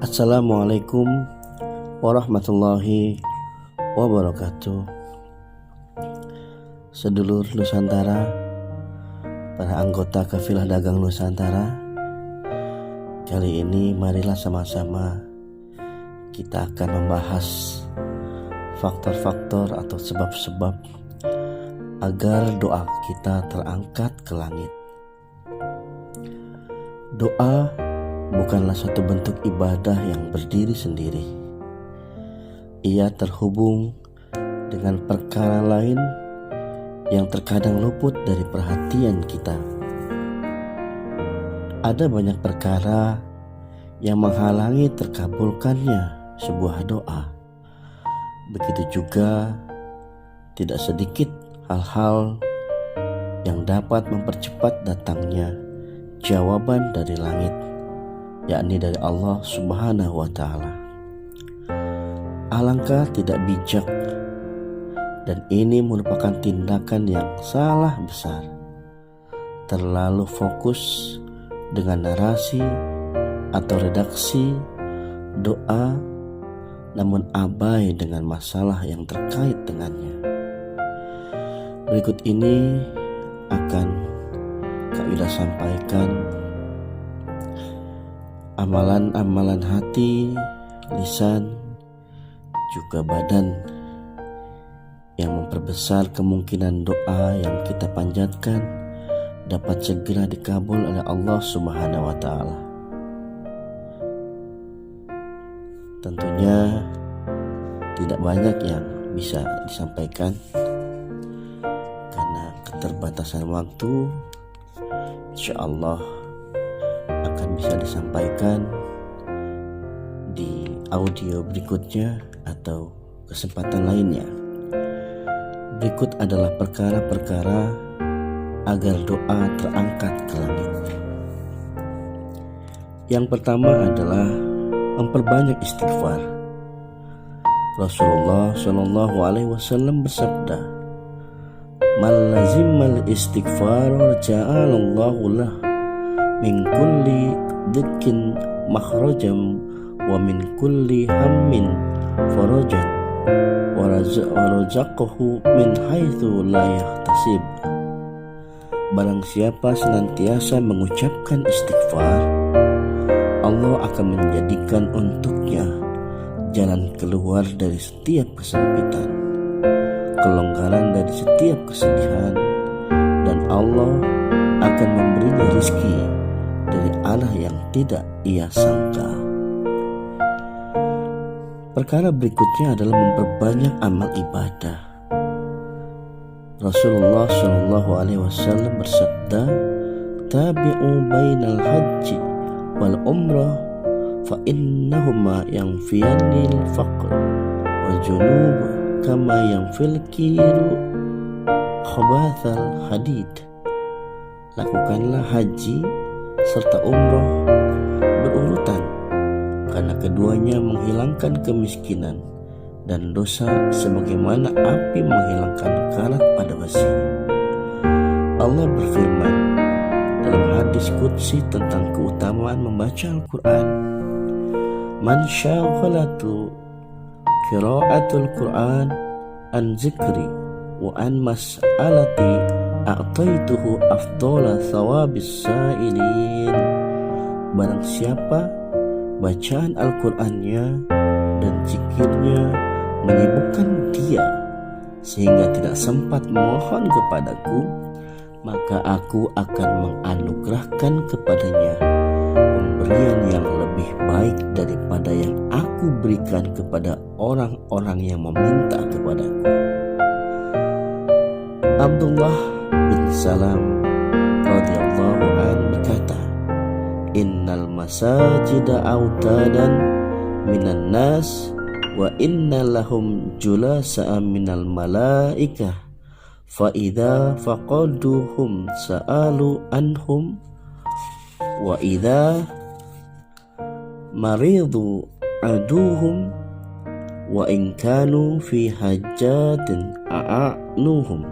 Assalamualaikum warahmatullahi wabarakatuh. Sedulur Nusantara, para anggota kafilah dagang Nusantara, kali ini marilah sama-sama kita akan membahas faktor-faktor atau sebab-sebab agar doa kita terangkat ke langit. Doa bukanlah suatu bentuk ibadah yang berdiri sendiri. Ia terhubung dengan perkara lain yang terkadang luput dari perhatian kita. Ada banyak perkara yang menghalangi terkabulkannya sebuah doa. Begitu juga tidak sedikit hal-hal yang dapat mempercepat datangnya jawaban dari langit, yakni dari Allah Subhanahu wa Ta'ala. Alangkah tidak bijak, dan ini merupakan tindakan yang salah besar, terlalu fokus dengan narasi atau redaksi doa, namun abai dengan masalah yang terkait dengannya. Berikut ini akan Kak Yuda sampaikan amalan-amalan hati, lisan, juga badan yang memperbesar kemungkinan doa yang kita panjatkan dapat segera dikabul oleh Allah Subhanahu wa Ta'ala. Tentunya tidak banyak yang bisa disampaikan karena keterbatasan waktu. Insyaallah akan bisa disampaikan di audio berikutnya atau kesempatan lainnya. Berikut adalah perkara-perkara agar doa terangkat ke langit. Yang pertama adalah memperbanyak istighfar. Rasulullah Shallallahu Alaihi Wasallam bersabda, "Man lazimal istighfar ja'alallahu lah min kulli dhikin makhrajam wa min kulli hammin farajan wa razaqahu min haitsu la yahtasib." Barang siapa senantiasa mengucapkan istighfar, Allah akan menjadikan untuknya jalan keluar dari setiap kesempitan, kelonggaran dari setiap kesedihan, dan Allah akan memberinya rezeki dari arah yang tidak ia sangka. Perkara berikutnya adalah memperbanyak amal ibadah. Rasulullah Shallallahu Alaihi Wasallam bersabda, "Tabi'u bainal haji wal umrah, fa innahuma yanfiyanil faqr wal junub kama yanfil kiru khabathal hadid." Lakukanlah haji serta umroh berurutan, karena keduanya menghilangkan kemiskinan dan dosa sebagaimana api menghilangkan karat pada besi. Allah berfirman dalam hadis qudsi tentang keutamaan membaca Al-Quran, "Man syaghalatu qira'atul Quran an zikri wa an mas'alati a'taituhu afdhala thawabis sa'ilin." Barang siapa bacaan Al-Qur'annya dan zikirnya menyibukkan dia sehingga tidak sempat mohon kepadaku, maka aku akan menganugerahkan kepadanya pemberian yang lebih baik daripada yang aku berikan kepada orang-orang yang meminta kepadaku. Abdullah bin Salam radhiyallahu anhu berkata, "Innal masajida autadan minan nas wa inna lahum julasa minal malaikah fa idza faqaduhum sa'alu anhum wa idza maridu aduhum wa in kanu fi hajatin a'anuhum."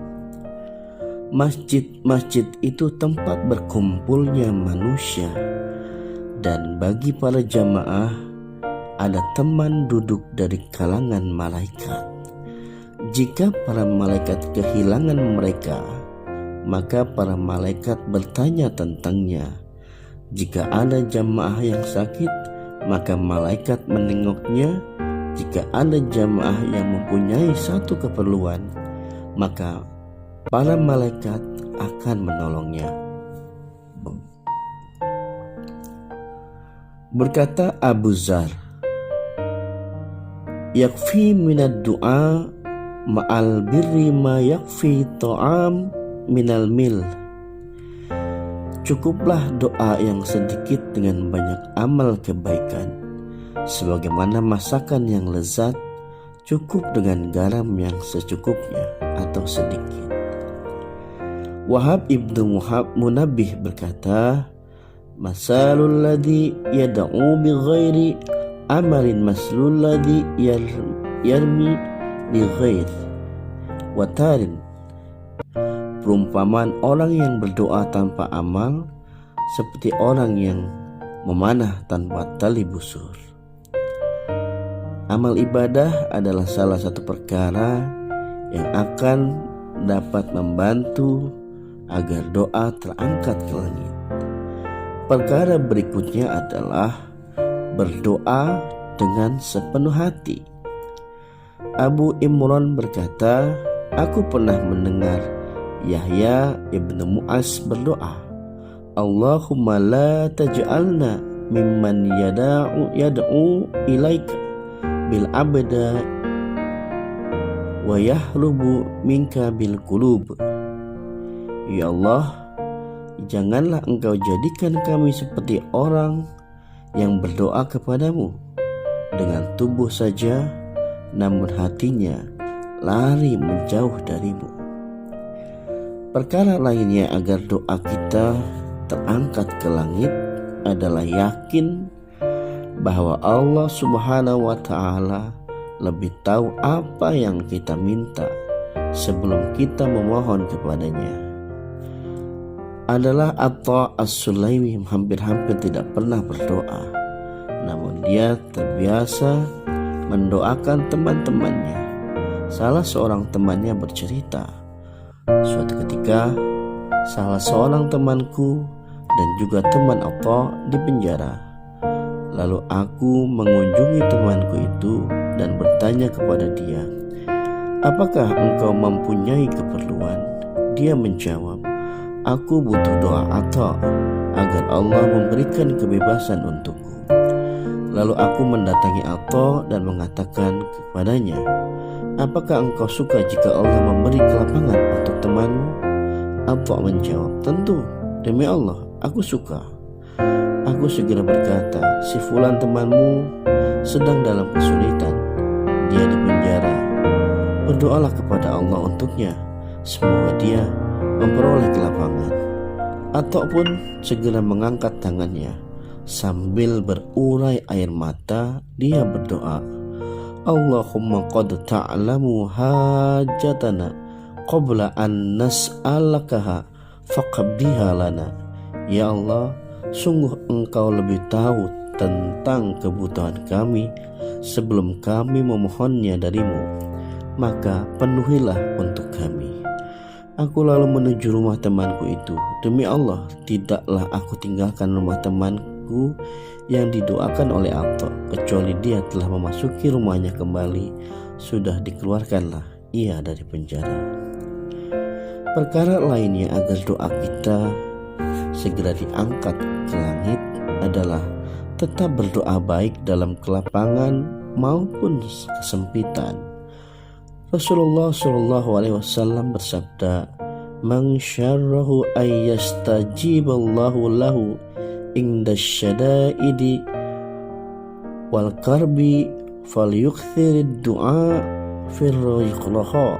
Masjid itu tempat berkumpulnya manusia, dan bagi para jamaah ada teman duduk dari kalangan malaikat. Jika para malaikat kehilangan mereka, maka para malaikat bertanya tentangnya. Jika ada jamaah yang sakit, maka malaikat menengoknya. Jika ada jamaah yang mempunyai satu keperluan, maka para malaikat akan menolongnya. Berkata Abu Dzar, yakfi minad du'a ma'al birri ma yakfi ta'am minal mil. Cukuplah doa yang sedikit dengan banyak amal kebaikan, sebagaimana masakan yang lezat cukup dengan garam yang secukupnya atau sedikit. Wahab ibnu Munabbih berkata, masalul ladzi yad'u bi ghairi amalin maslul ladzi yarmi bi ghair watarin. Perumpamaan orang yang berdoa tanpa amal seperti orang yang memanah tanpa tali busur. Amal ibadah adalah salah satu perkara yang akan dapat membantu agar doa terangkat ke langit. Perkara berikutnya adalah berdoa dengan sepenuh hati. Abu Imran berkata, aku pernah mendengar Yahya ibnu Mu'az berdoa, Allahumma la taj'alna mimman yad'u ilaika bil abda wa yahrubu minka bil qulub. Ya Allah, janganlah engkau jadikan kami seperti orang yang berdoa kepadamu dengan tubuh saja, namun hatinya lari menjauh darimu. Perkara lainnya agar doa kita terangkat ke langit adalah yakin bahwa Allah Subhanahu wa Ta'ala lebih tahu apa yang kita minta sebelum kita memohon kepadanya. Adalah Atha as-Sulaimi hampir-hampir tidak pernah berdoa, namun dia terbiasa mendoakan teman-temannya. Salah seorang temannya bercerita, suatu ketika salah seorang temanku dan juga teman Atha di penjara. Lalu aku mengunjungi temanku itu dan bertanya kepada dia, apakah engkau mempunyai keperluan? Dia menjawab, aku butuh doa Atha agar Allah memberikan kebebasan untukku. Lalu aku mendatangi Atha dan mengatakan kepadanya, apakah engkau suka jika Allah memberi kelapangan untuk temanmu? Atha menjawab, tentu, demi Allah, aku suka. Aku segera berkata, si fulan temanmu sedang dalam kesulitan. Dia di penjara. Berdoalah kepada Allah untuknya, semoga dia memperoleh kelapangan. Atha pun segera mengangkat tangannya. Sambil berurai air mata, dia berdoa, Allahumma qad ta'lamu hajatana qabla an nas'alakaha faqabbiha lana. Ya Allah, sungguh engkau lebih tahu tentang kebutuhan kami sebelum kami memohonnya darimu, maka penuhilah untuk kami. Aku lalu menuju rumah temanku itu. Demi Allah, tidaklah aku tinggalkan rumah temanku yang didoakan oleh Atha, kecuali dia telah memasuki rumahnya kembali, sudah dikeluarkanlah ia dari penjara. Perkara lainnya agar doa kita segera diangkat ke langit adalah tetap berdoa baik dalam kelapangan maupun kesempitan. Rasulullah SAW bersabda, "Man syarrahu ayyastajiballahu lahu inda syada'idi wal karbi falyukthirid du'a firrayqlaha."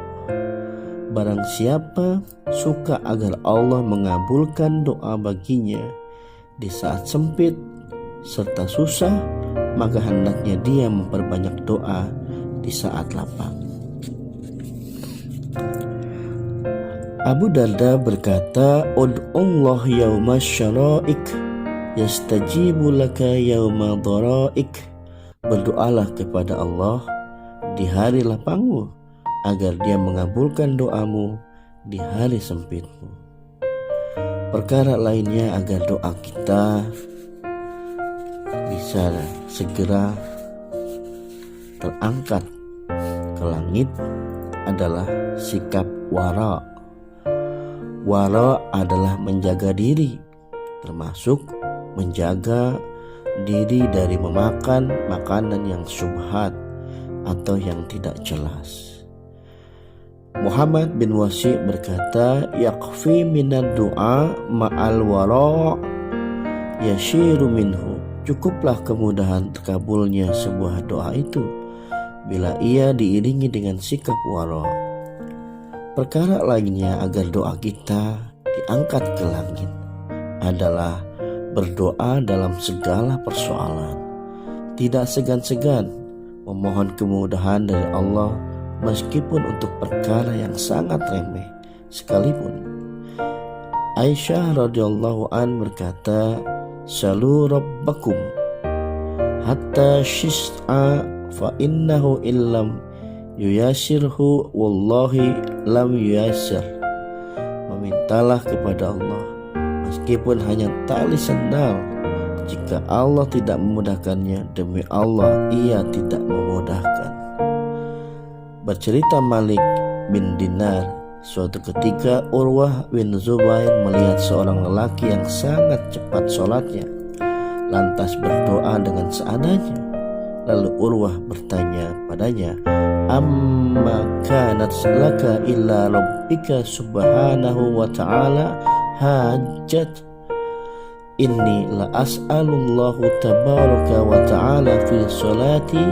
Barang siapa suka agar Allah mengabulkan doa baginya di saat sempit serta susah, maka hendaknya dia memperbanyak doa di saat lapang. Abu Darda berkata, Ud'ullah yawma syara'ik yastajibu laka yawma dhara'ik Berdoalah kepada Allah di hari lapangmu, agar Dia mengabulkan doamu di hari sempitmu. Perkara lainnya agar doa kita bisa segera terangkat ke langit adalah sikap wara. Wara adalah menjaga diri, termasuk menjaga diri dari memakan makanan yang syubhat atau yang tidak jelas. Muhammad bin Wasi berkata, yakfi minad du'a ma'al wara yashiru minhu. Cukuplah kemudahan terkabulnya sebuah doa itu bila ia diiringi dengan sikap wara. Perkara lainnya agar doa kita diangkat ke langit adalah berdoa dalam segala persoalan. Tidak segan-segan memohon kemudahan dari Allah meskipun untuk perkara yang sangat remeh sekalipun. Aisyah radhiyallahu an berkata, "Salu rabbakum hatta shis'a fa innahu illam yuyasirhu wallahi lam yuyasir." Memintalah kepada Allah meskipun hanya tali sendal. Jika Allah tidak memudahkannya, demi Allah ia tidak memudahkan. Bercerita Malik bin Dinar, suatu ketika Urwah bin Zubair melihat seorang lelaki yang sangat cepat sholatnya, lantas berdoa dengan seadanya. Lalu Urwah bertanya padanya, "Amma kanat laka illa rabbika subhanahu wa ta'ala hajat? Inni la as'alullahu tabaraka wa ta'ala fi sholati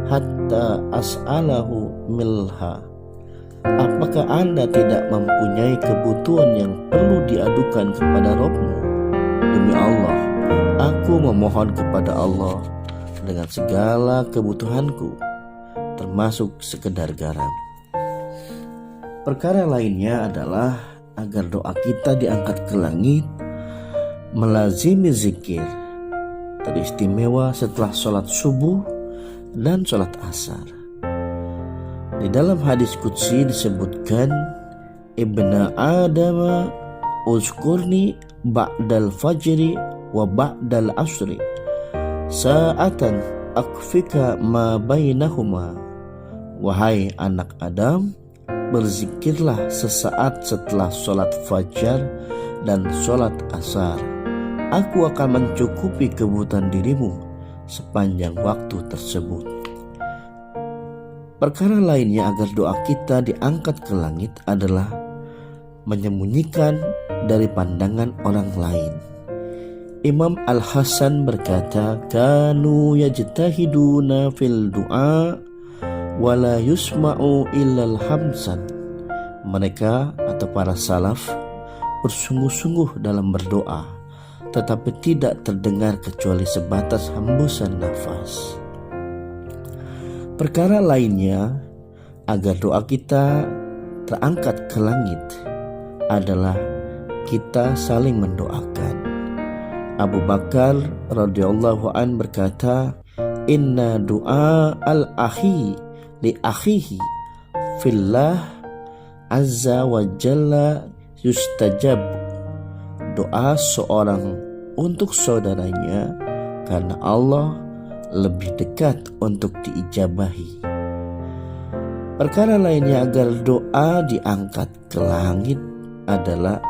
hatta as'alahu milha." Apakah Anda tidak mempunyai kebutuhan yang perlu diadukan kepada Rabb-Mu? Demi Allah, aku memohon kepada Allah dengan segala kebutuhanku, termasuk sekedar garam. Perkara lainnya adalah agar doa kita diangkat ke langit, melazimi zikir, teristimewa setelah sholat subuh dan sholat asar. Di dalam hadis qudsi disebutkan, Ibna Adama uzkurni ba'dal fajri wa ba'dal asri sa'atan akfika ma bainahuma. Wahai anak Adam, berzikirlah sesaat setelah sholat fajar dan sholat asar. Aku akan mencukupi kebutuhan dirimu sepanjang waktu tersebut. Perkara lainnya agar doa kita diangkat ke langit adalah menyembunyikan dari pandangan orang lain. Imam Al-Hasan berkata, "Kanu yajtahiduna fil du'a wala yusma'u illal hamsan." Mereka atau para salaf bersungguh-sungguh dalam berdoa, tetapi tidak terdengar kecuali sebatas hembusan nafas. Perkara lainnya agar doa kita terangkat ke langit adalah kita saling mendoakan. Abu Bakar radhiyallahu an berkata, "Inna du'a al-akhi li akhihi fillah azza wa jalla yustajab." Doa seorang untuk saudaranya karena Allah lebih dekat untuk diijabahi. Perkara lainnya agar doa diangkat ke langit adalah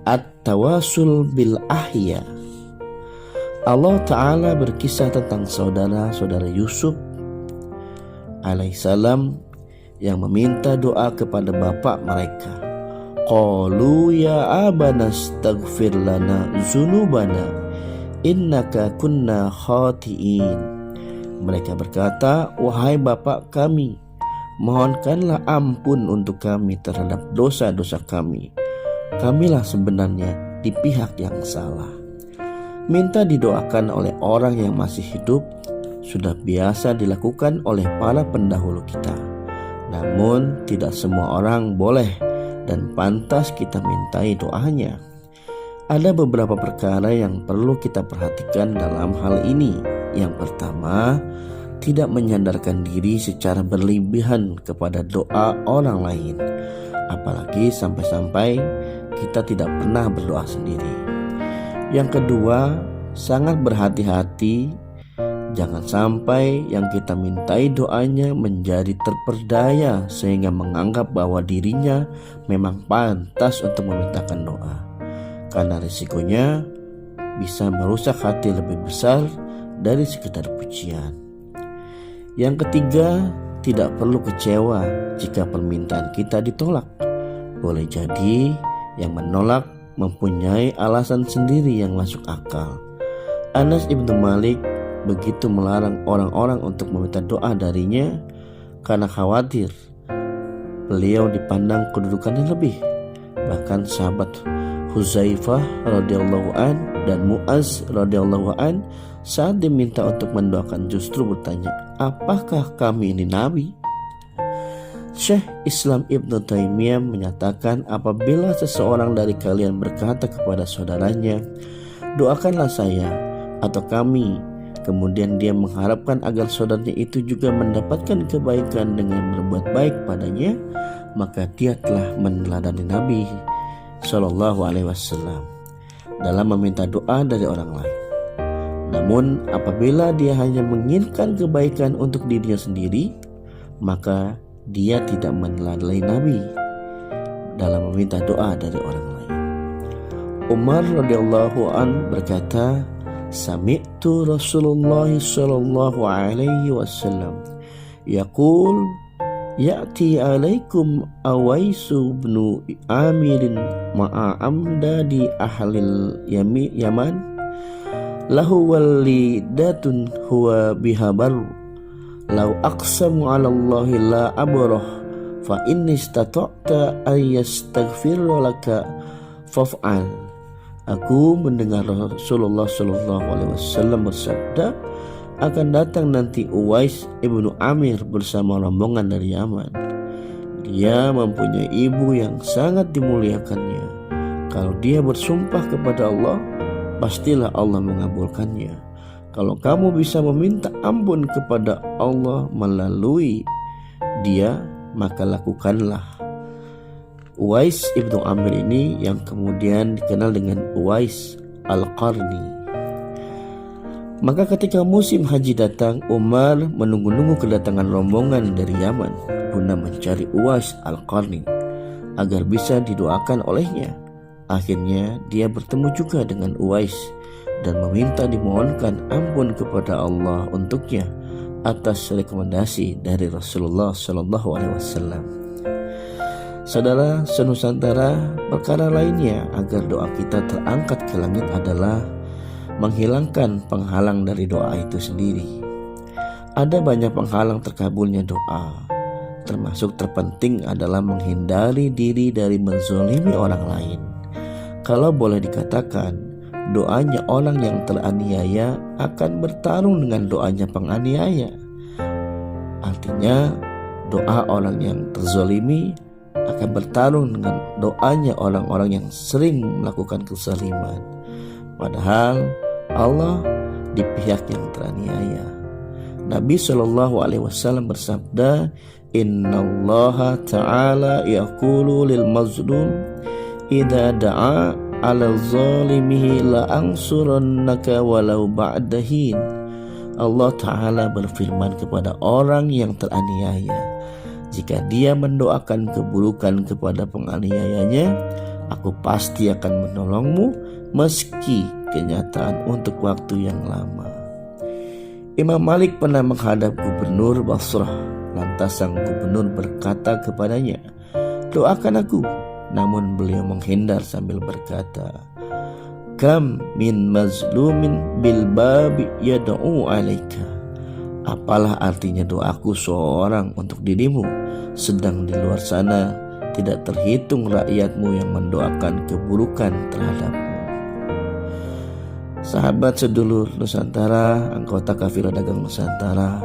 at-tawasul bil ahya. Allah Ta'ala berkisah tentang saudara-saudara Yusuf alaihissalam yang meminta doa kepada bapak mereka. Qalu ya abana astaghfir lana zunubana innaka kunna khati'in. Mereka berkata, "Wahai bapak kami, mohonkanlah ampun untuk kami terhadap dosa-dosa kami. Kamilah sebenarnya di pihak yang salah." Minta didoakan oleh orang yang masih hidup sudah biasa dilakukan oleh para pendahulu kita. Namun tidak semua orang boleh dan pantas kita mintai doanya. Ada beberapa perkara yang perlu kita perhatikan dalam hal ini, Yang pertama, tidak menyandarkan diri secara berlebihan kepada doa orang lain, apalagi sampai-sampai kita tidak pernah berdoa sendiri. Yang kedua, sangat berhati-hati, jangan sampai yang kita mintai doanya menjadi terperdaya sehingga menganggap bahwa dirinya memang pantas untuk memintakan doa, karena risikonya bisa merusak hati lebih besar dari sekedar pujian. Yang ketiga, tidak perlu kecewa jika permintaan kita ditolak. Boleh jadi yang menolak mempunyai alasan sendiri yang masuk akal. Anas ibnu Malik begitu melarang orang-orang untuk meminta doa darinya karena khawatir beliau dipandang kedudukannya lebih. Bahkan sahabat Huzaifah radhiyallahu an dan Muaz radhiyallahu an saat diminta untuk mendoakan justru bertanya, apakah kami ini nabi? Syekh Islam Ibnu Taimiyah menyatakan, apabila seseorang dari kalian berkata kepada saudaranya, doakanlah saya atau kami, kemudian dia mengharapkan agar saudaranya itu juga mendapatkan kebaikan dengan berbuat baik padanya, maka dia telah meneladani Nabi Shallallahu Alaihi Wasallam dalam meminta doa dari orang lain. Namun apabila dia hanya menginginkan kebaikan untuk dirinya sendiri, maka dia tidak meneladani Nabi dalam meminta doa dari orang lain. Umar radhiyallahu an berkata, sami'tu Rasulullah sallallahu alaihi wasallam yaqul ya'ti alaikum Awaisu bin Amirin ma'a amdadi ahlil Yaman lahu walidatun huwa bihabar law aqsamu 'ala Allahi la abrah fa inni istata'ta ay yastaghfira laka faf'al. Aku mendengar Rasulullah sallallahu alaihi wasallam bersabda, akan datang nanti Uwais ibnu Amir bersama rombongan dari Yaman. Dia mempunyai ibu yang sangat dimuliakannya. Kalau dia bersumpah kepada Allah, pastilah Allah mengabulkannya. Kalau kamu bisa meminta ampun kepada Allah melalui dia, maka lakukanlah. Uwais ibnu Amir ini yang kemudian dikenal dengan Uwais Al-Qarni. Maka ketika musim haji datang, Umar menunggu-nunggu kedatangan rombongan dari Yaman guna mencari Uwais Al-Qarni agar bisa didoakan olehnya. Akhirnya dia bertemu juga dengan Uwais dan meminta dimohonkan ampun kepada Allah untuknya atas rekomendasi dari Rasulullah Shallallahu Alaihi Wasallam. Saudara senusantara, perkara lainnya agar doa kita terangkat ke langit adalah menghilangkan penghalang dari doa itu sendiri. Ada banyak penghalang terkabulnya doa, termasuk terpenting adalah menghindari diri dari menzolimi orang lain. Kalau boleh dikatakan, doanya orang yang teraniaya akan bertarung dengan doanya penganiaya. Artinya, doa orang yang terzolimi akan bertarung dengan doanya orang-orang yang sering melakukan kezaliman. Padahal Allah di pihak yang teraniaya. Nabi Shallallahu Alaihi Wasallam bersabda, Innallaha ta'ala yaqulu lil mazlum idza da'a ala zalimihi la ansurannaka walau ba'dahin. Allah Ta'ala berfirman kepada orang yang teraniaya, jika dia mendoakan keburukan kepada penganiayanya, aku pasti akan menolongmu meski kenyataan untuk waktu yang lama. Imam Malik pernah menghadap gubernur Basrah. Lantas sang gubernur berkata kepadanya, doakan aku. Namun beliau menghindar sambil berkata, kam min mazlumin bil babi yad'u alaika. Apalah artinya doaku seorang untuk dirimu, sedang di luar sana tidak terhitung rakyatmu yang mendoakan keburukan terhadapmu. Sahabat sedulur Nusantara, anggota kafilah dagang Nusantara,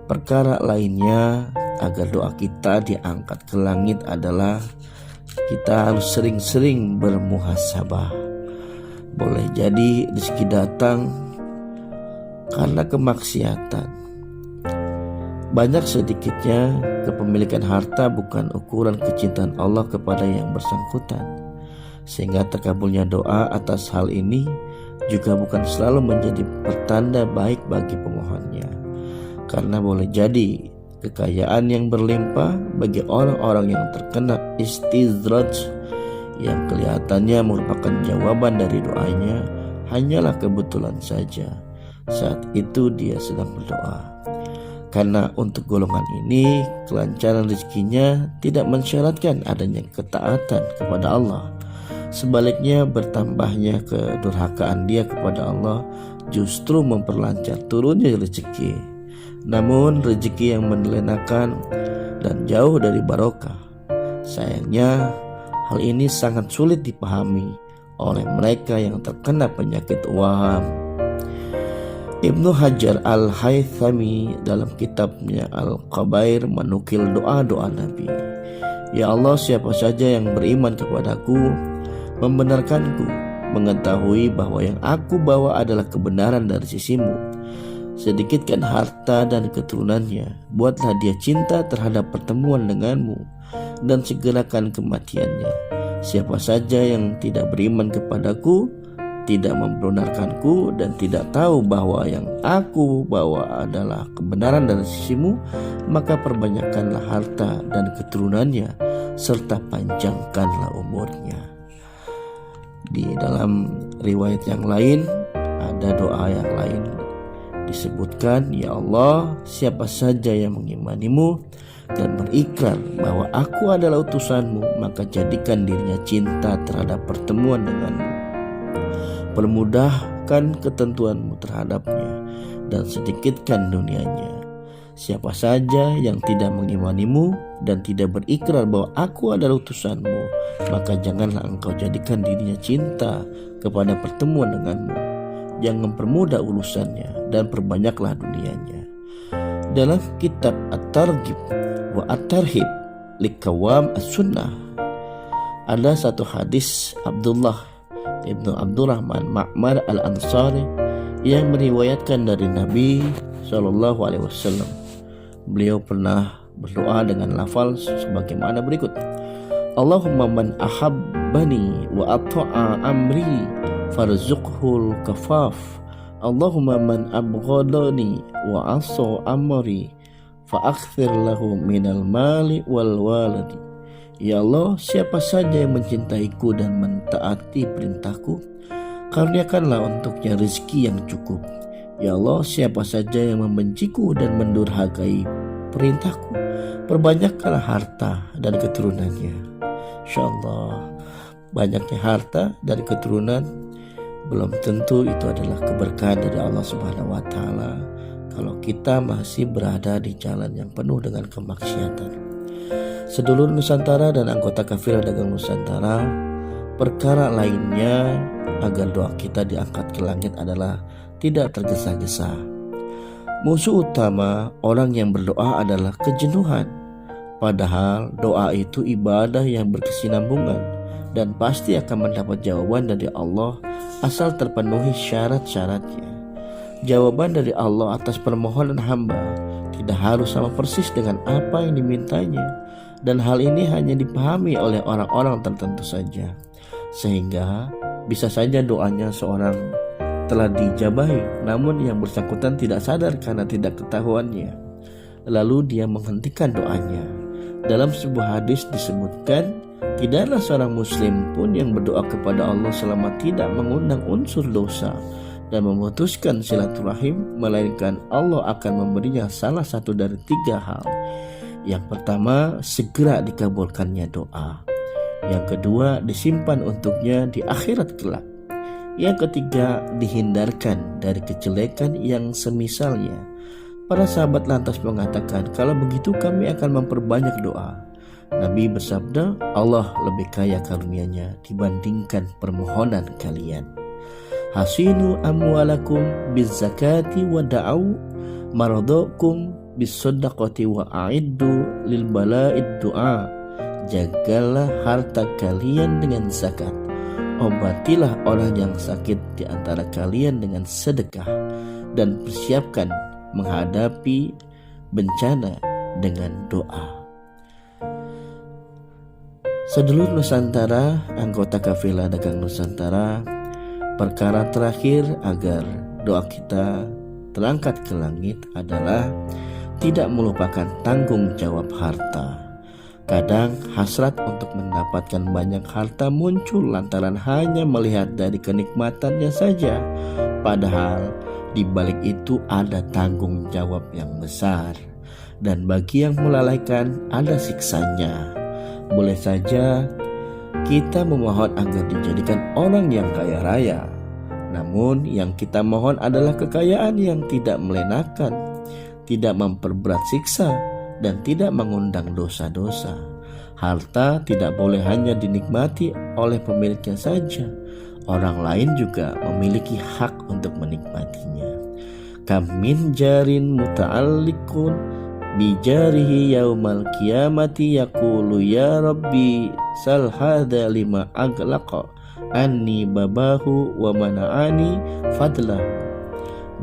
perkara lainnya agar doa kita diangkat ke langit adalah kita harus sering-sering bermuhasabah. Boleh jadi rezeki datang karena kemaksiatan. Banyak sedikitnya kepemilikan harta bukan ukuran kecintaan Allah kepada yang bersangkutan, sehingga terkabulnya doa atas hal ini juga bukan selalu menjadi pertanda baik bagi pemohonnya, karena boleh jadi kekayaan yang berlimpah bagi orang-orang yang terkena istidraj yang kelihatannya merupakan jawaban dari doanya hanyalah kebetulan saja saat itu dia sedang berdoa. Karena untuk golongan ini kelancaran rezekinya tidak mensyaratkan adanya ketaatan kepada Allah. Sebaliknya bertambahnya kedurhakaan dia kepada Allah justru memperlancar turunnya rezeki. Namun rezeki yang menelenakan dan jauh dari barokah. Sayangnya hal ini sangat sulit dipahami oleh mereka yang terkena penyakit waham. Ibnu Hajar Al-Haythami dalam kitabnya Al-Qabair menukil doa-doa Nabi. Ya Allah, siapa saja yang beriman kepadaku, membenarkanku, mengetahui bahwa yang aku bawa adalah kebenaran dari sisimu, sedikitkan harta dan keturunannya, buatlah dia cinta terhadap pertemuan denganmu, dan segerakan kematiannya. Siapa saja yang tidak beriman kepadaku, tidak membenarkanku, dan tidak tahu bahwa yang aku bawa adalah kebenaran dari sisimu, maka perbanyakkanlah harta dan keturunannya, serta panjangkanlah umurnya. Di dalam riwayat yang lain, ada doa yang lain disebutkan, ya Allah, siapa saja yang mengimanimu dan berikrar bahwa aku adalah utusanmu, maka jadikan dirinya cinta terhadap pertemuan denganmu, permudahkan ketentuanmu terhadapnya, dan sedikitkan dunianya. Siapa saja yang tidak mengimanimu dan tidak berikrar bahwa aku adalah utusanmu, maka janganlah engkau jadikan dirinya cinta kepada pertemuan denganmu. Jangan permudah urusannya dan perbanyaklah dunianya. Dalam kitab At-Targhib wa At-Tarhib Likawam As-Sunnah ada satu hadis Abdullah Ibnu Abdurrahman Ma'mar Al-Ansari yang meriwayatkan dari Nabi SAW. Beliau pernah berdoa dengan lafal sebagaimana berikut. Allahumma man ahabbani wa ata'a amri farzuqhul kafaf. Allahumma man abghadani wa asa amri fa'akhfir lahu minal mali wal waladi. Ya Allah, siapa saja yang mencintaiku dan mentaati perintahku, karuniakanlah untuknya rezeki yang cukup. Ya Allah, siapa saja yang membenciku dan mendurhakai perintahku, perbanyakkanlah harta dan keturunannya. InsyaAllah, banyaknya harta dan keturunan belum tentu itu adalah keberkahan dari Allah Subhanahu wa Ta'ala kalau kita masih berada di jalan yang penuh dengan kemaksiatan. Sedulur Nusantara dan anggota Kafilah Dagang Nusantara, perkara lainnya agar doa kita diangkat ke langit adalah tidak tergesa-gesa. Musuh utama orang yang berdoa adalah kejenuhan. Padahal doa itu ibadah yang berkesinambungan dan pasti akan mendapat jawaban dari Allah asal terpenuhi syarat-syaratnya. Jawaban dari Allah atas permohonan hamba tidak harus sama persis dengan apa yang dimintanya, dan hal ini hanya dipahami oleh orang-orang tertentu saja, sehingga bisa saja doanya seorang telah dijabahi, namun yang bersangkutan tidak sadar karena tidak ketahuannya, lalu dia menghentikan doanya. Dalam sebuah hadis disebutkan, tidaklah seorang muslim pun yang berdoa kepada Allah selama tidak mengundang unsur dosa dan memutuskan silaturahim, melainkan Allah akan memberinya salah satu dari 3 hal. Yang pertama, segera dikabulkannya doa. Yang kedua, disimpan untuknya di akhirat kelak. Yang ketiga, dihindarkan dari kejelekan yang semisalnya. Para sahabat lantas mengatakan, kalau begitu kami akan memperbanyak doa. Nabi bersabda, Allah lebih kaya karunia-Nya dibandingkan permohonan kalian. Hasinu amwalakum bizzakati wa da'au maradakum bisoddaqati wa a'iddu lil bala'id du'a. Jagalah harta kalian dengan zakat, obatilah orang yang sakit di antara kalian dengan sedekah, dan persiapkan menghadapi bencana dengan doa. Sedulur Nusantara, anggota kafilah dagang Nusantara, perkara terakhir agar doa kita terangkat ke langit adalah tidak melupakan tanggung jawab harta. Kadang hasrat untuk mendapatkan banyak harta muncul lantaran hanya melihat dari kenikmatannya saja. Padahal di balik itu ada tanggung jawab yang besar. Dan bagi yang melalaikan ada siksanya. Boleh saja kita memohon agar dijadikan orang yang kaya raya. Namun yang kita mohon adalah kekayaan yang tidak melenakan, tidak memperberat siksa, dan tidak mengundang dosa-dosa. Harta tidak boleh hanya dinikmati oleh pemiliknya saja. Orang lain juga memiliki hak untuk menikmatinya. Kam min jarin muta'alliqun bijarihi yaumal qiyamati yaqulu ya rabbi sal hadza lima aglaqa anni babahu wa mana'ani fadlahu.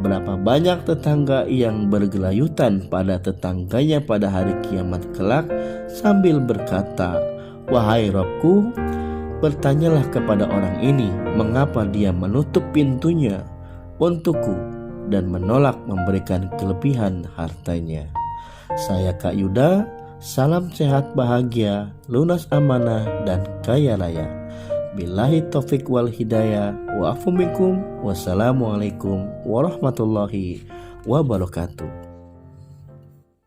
Berapa banyak tetangga yang bergelayutan pada tetangganya pada hari kiamat kelak sambil berkata, wahai Rabbku, bertanyalah kepada orang ini mengapa dia menutup pintunya untukku dan menolak memberikan kelebihan hartanya. Saya Kak Yuda, salam sehat bahagia, lunas amanah dan kaya raya. Billahi taufik wal hidayah wa afu minkum. Wassalamualaikum warahmatullahi wabarakatuh.